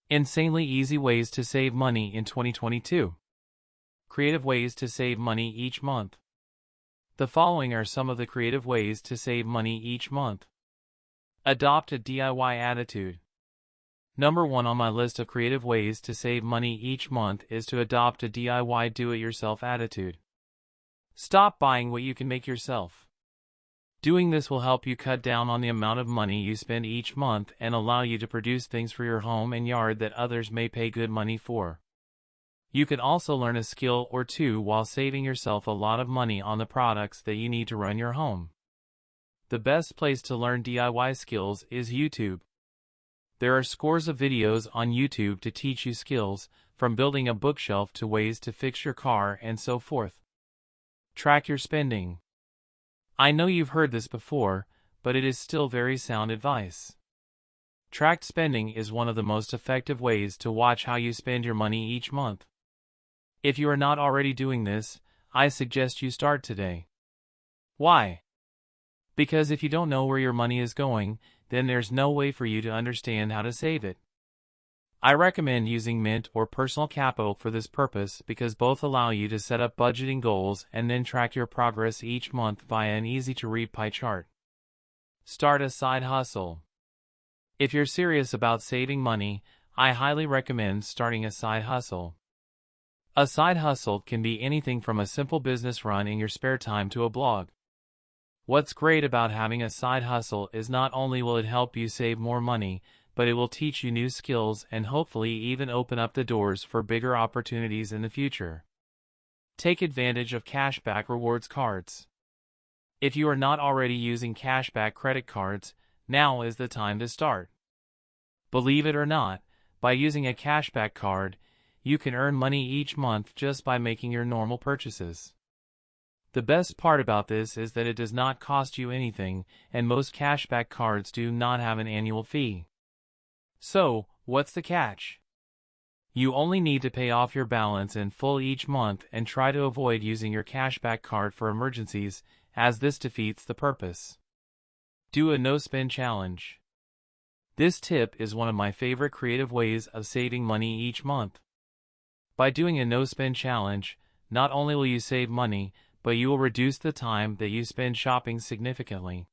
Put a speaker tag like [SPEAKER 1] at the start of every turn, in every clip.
[SPEAKER 1] Insanely easy ways to save money in 2022. Creative ways to save money each month. The following are some of the creative ways to save money each month. Adopt a DIY attitude. Number 1 on my list of creative ways to save money each month is to adopt a DIY do-it-yourself attitude. Stop buying what you can make yourself. Doing this will help you cut down on the amount of money you spend each month and allow you to produce things for your home and yard that others may pay good money for. You can also learn a skill or two while saving yourself a lot of money on the products that you need to run your home. The best place to learn DIY skills is YouTube. There are scores of videos on YouTube to teach you skills, from building a bookshelf to ways to fix your car and so forth. Track your spending. I know you've heard this before, but it is still very sound advice. Tracked spending is one of the most effective ways to watch how you spend your money each month. If you are not already doing this, I suggest you start today. Why? Because if you don't know where your money is going, then there's no way for you to understand how to save it. I recommend using Mint or Personal Capital for this purpose because both allow you to set up budgeting goals and then track your progress each month via an easy-to-read pie chart. Start a side hustle. If you're serious about saving money, I highly recommend starting a side hustle. A side hustle can be anything from a simple business run in your spare time to a blog. What's great about having a side hustle is not only will it help you save more money, but it will teach you new skills and hopefully even open up the doors for bigger opportunities in the future. Take advantage of Cashback rewards cards. If you are not already using Cashback credit cards, now is the time to start. Believe it or not, by using a Cashback card, you can earn money each month just by making your normal purchases. The best part about this is that it does not cost you anything, and most Cashback cards do not have an annual fee. So, what's the catch? You only need to pay off your balance in full each month and try to avoid using your Cashback card for emergencies, as this defeats the purpose. Do a no-spend challenge. This tip is one of my favorite creative ways of saving money each month. By doing a no-spend challenge, not only will you save money, but you will reduce the time that you spend shopping significantly.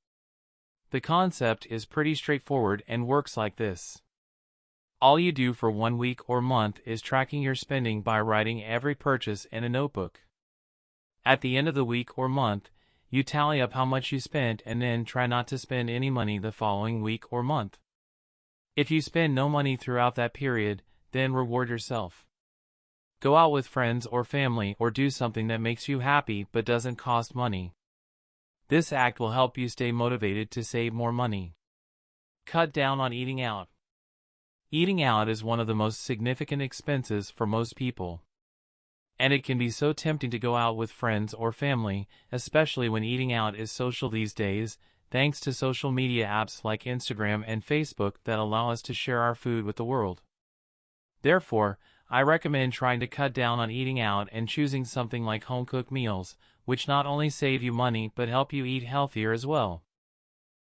[SPEAKER 1] The concept is pretty straightforward and works like this. All you do for 1 week or month is tracking your spending by writing every purchase in a notebook. At the end of the week or month, you tally up how much you spent and then try not to spend any money the following week or month. If you spend no money throughout that period, then reward yourself. Go out with friends or family or do something that makes you happy but doesn't cost money. This act will help you stay motivated to save more money. Cut down on eating out. Eating out is one of the most significant expenses for most people. And it can be so tempting to go out with friends or family, especially when eating out is social these days, thanks to social media apps like Instagram and Facebook that allow us to share our food with the world. Therefore, I recommend trying to cut down on eating out and choosing something like home-cooked meals, which not only save you money but help you eat healthier as well.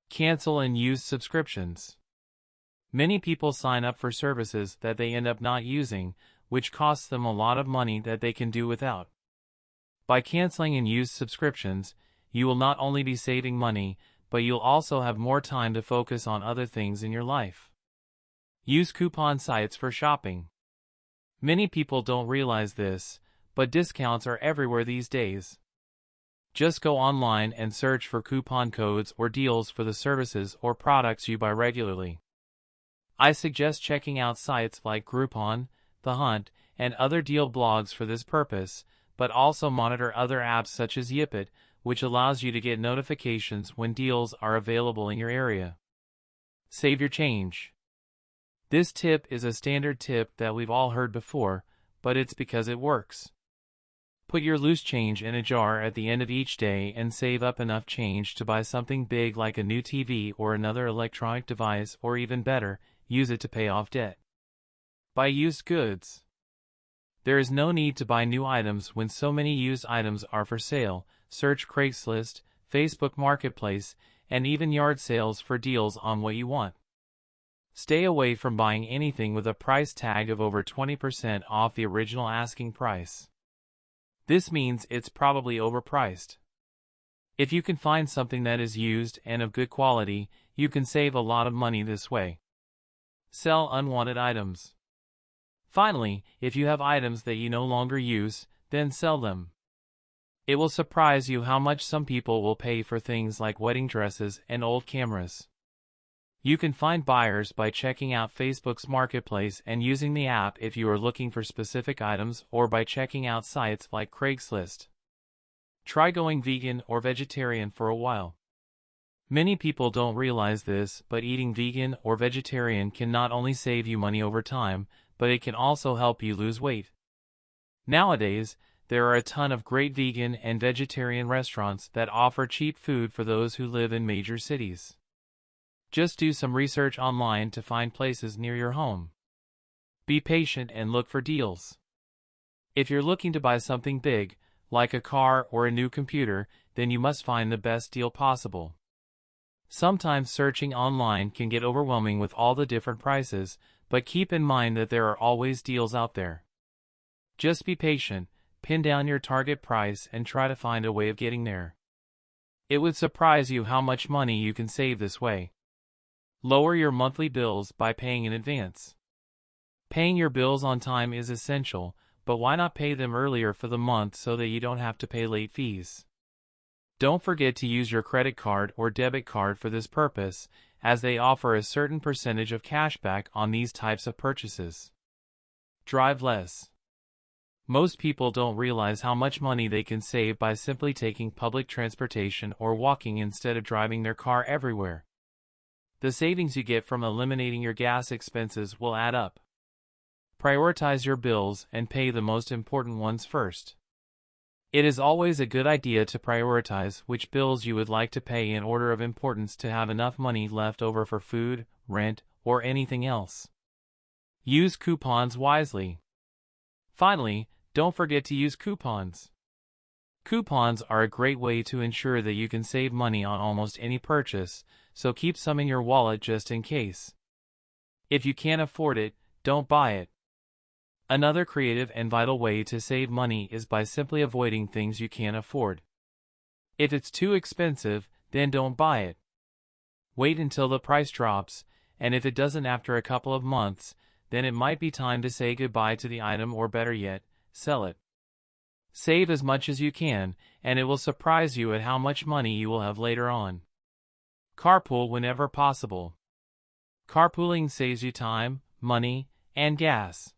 [SPEAKER 1] Cancel and use subscriptions. Many people sign up for services that they end up not using, which costs them a lot of money that they can do without. By canceling and use subscriptions, you will not only be saving money, but you'll also have more time to focus on other things in your life. Use coupon sites for shopping. Many people don't realize this, but discounts are everywhere these days. Just go online and search for coupon codes or deals for the services or products you buy regularly. I suggest checking out sites like Groupon, The Hunt, and other deal blogs for this purpose, but also monitor other apps such as Yipit, which allows you to get notifications when deals are available in your area. Save your change. This tip is a standard tip that we've all heard before, but it's because it works. Put your loose change in a jar at the end of each day and save up enough change to buy something big like a new TV or another electronic device, or even better, use it to pay off debt. Buy used goods. There is no need to buy new items when so many used items are for sale. Search Craigslist, Facebook Marketplace, and even yard sales for deals on what you want. Stay away from buying anything with a price tag of over 20% off the original asking price. This means it's probably overpriced. If you can find something that is used and of good quality, you can save a lot of money this way. Sell unwanted items. Finally, if you have items that you no longer use, then sell them. It will surprise you how much some people will pay for things like wedding dresses and old cameras. You can find buyers by checking out Facebook's marketplace and using the app if you are looking for specific items, or by checking out sites like Craigslist. Try going vegan or vegetarian for a while. Many people don't realize this, but eating vegan or vegetarian can not only save you money over time, but it can also help you lose weight. Nowadays, there are a ton of great vegan and vegetarian restaurants that offer cheap food for those who live in major cities. Just do some research online to find places near your home. Be patient and look for deals. If you're looking to buy something big, like a car or a new computer, then you must find the best deal possible. Sometimes searching online can get overwhelming with all the different prices, but keep in mind that there are always deals out there. Just be patient, pin down your target price, and try to find a way of getting there. It would surprise you how much money you can save this way. Lower your monthly bills by paying in advance. Paying your bills on time is essential, but why not pay them earlier for the month so that you don't have to pay late fees? Don't forget to use your credit card or debit card for this purpose, as they offer a certain percentage of cashback on these types of purchases. Drive less. Most people don't realize how much money they can save by simply taking public transportation or walking instead of driving their car everywhere. The savings you get from eliminating your gas expenses will add up. Prioritize your bills and pay the most important ones first. It is always a good idea to prioritize which bills you would like to pay in order of importance to have enough money left over for food, rent, or anything else. Use coupons wisely. Finally, don't forget to use coupons. Coupons are a great way to ensure that you can save money on almost any purchase, so keep some in your wallet just in case. If you can't afford it, don't buy it. Another creative and vital way to save money is by simply avoiding things you can't afford. If it's too expensive, then don't buy it. Wait until the price drops, and if it doesn't after a couple of months, then it might be time to say goodbye to the item, or better yet, sell it. Save as much as you can, and it will surprise you at how much money you will have later on. Carpool whenever possible. Carpooling saves you time, money, and gas.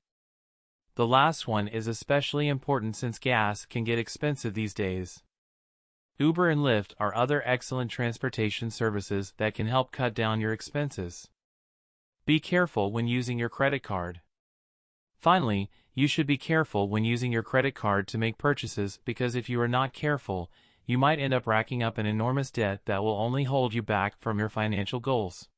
[SPEAKER 1] The last one is especially important since gas can get expensive these days. Uber and Lyft are other excellent transportation services that can help cut down your expenses. Be careful when using your credit card. Finally, you should be careful when using your credit card to make purchases, because if you are not careful, you might end up racking up an enormous debt that will only hold you back from your financial goals.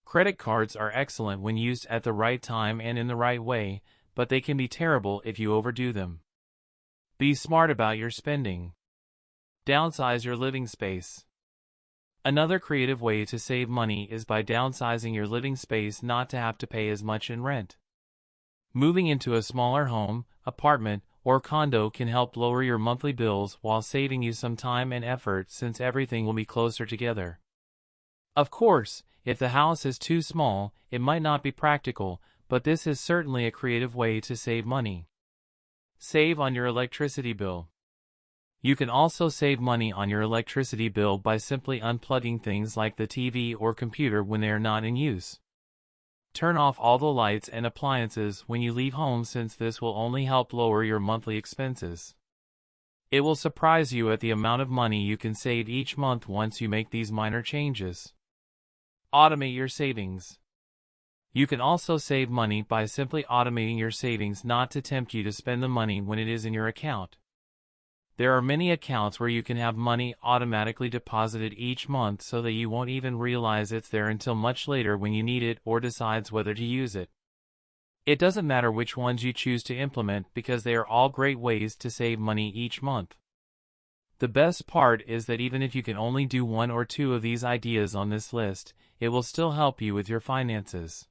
[SPEAKER 1] Credit cards are excellent when used at the right time and in the right way, but they can be terrible if you overdo them. Be smart about your spending. Downsize your living space. Another creative way to save money is by downsizing your living space not to have to pay as much in rent. Moving into a smaller home, apartment, or condo can help lower your monthly bills while saving you some time and effort, since everything will be closer together. Of course, if the house is too small, it might not be practical, but this is certainly a creative way to save money. Save on your electricity bill. You can also save money on your electricity bill by simply unplugging things like the TV or computer when they are not in use. Turn off all the lights and appliances when you leave home, since this will only help lower your monthly expenses. It will surprise you at the amount of money you can save each month once you make these minor changes. Automate your savings. You can also save money by simply automating your savings not to tempt you to spend the money when it is in your account. There are many accounts where you can have money automatically deposited each month so that you won't even realize it's there until much later when you need it or decides whether to use it. It doesn't matter which ones you choose to implement, because they are all great ways to save money each month. The best part is that even if you can only do one or two of these ideas on this list, it will still help you with your finances.